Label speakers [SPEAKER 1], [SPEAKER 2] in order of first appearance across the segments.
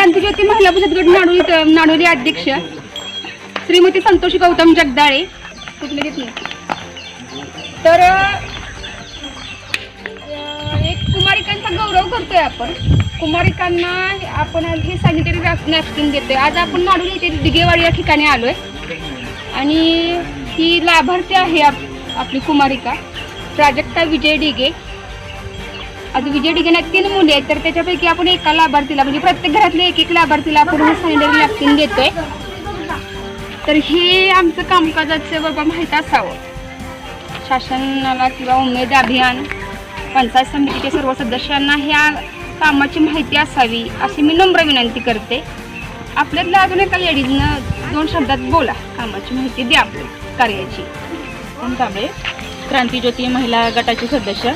[SPEAKER 1] क्रांतिज्योती महिला बचत गट नाडोली अध्यक्ष श्रीमती संतोषी गौतम जगदाळे कुठले घेतले तर एक कुमारिकांचा गौरव करतोय आपण. कुमारिकांना आपण हे सॅनिटरी नॅपकिन देतोय. आज आपण नाडोली येथे दिगेवाडी या ठिकाणी आलोय आणि ही लाभार्थी आहे आपली कुमारिका प्राजक्ता विजय डिगे. आज विजय डिगेंना 3 मुली आहेत तर त्याच्यापैकी आपण एका लाभार्थीला म्हणजे प्रत्येक घरातल्या एक लाभार्थीला आपण हे सॅनिटरी नॅपकिन देतोय. तर हे आमचं कामकाजाचं बाबा माहीत असावं शासनाला किंवा उमेद अभियान पंचायत समितीच्या सर्व सदस्यांना ह्या कामाची माहिती असावी अशी मी नम्र विनंती करते. आपल्यातल्या अजून एका लेडीजनं 2 शब्दात बोला, कामाची माहिती द्या कार्याची.
[SPEAKER 2] कांबळे क्रांतिज्योती महिला गटाचे सदस्य.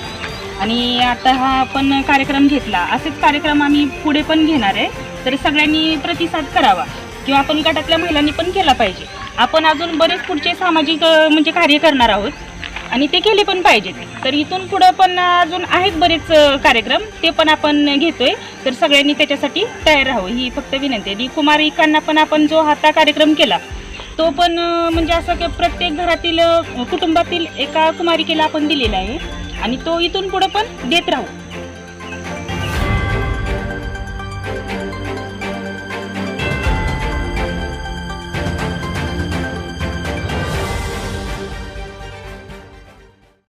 [SPEAKER 2] आणि आता हा आपण कार्यक्रम घेतला, असेच कार्यक्रम आम्ही पुढे पण घेणार आहे. तर सगळ्यांनी प्रतिसाद करावा किंवा आपण गटातल्या महिलांनी पण केला पाहिजे. आपण अजून बरेच पुढचे सामाजिक म्हणजे कार्य करणार आहोत आणि ते केले पण पाहिजेत. तर इथून पुढं पण अजून आहेत बरेच कार्यक्रम, ते पण आपण घेतोय. तर सगळ्यांनी त्याच्यासाठी तयार राहावं ही फक्त विनंती आहे. कुमारिकांना पण आपण जो आता कार्यक्रम केला तो पण म्हणजे असं की प्रत्येक घरातील कुटुंबातील एका कुमारिकेला आपण दिलेला आहे आणि तो इथून पुढं पण देत राहू.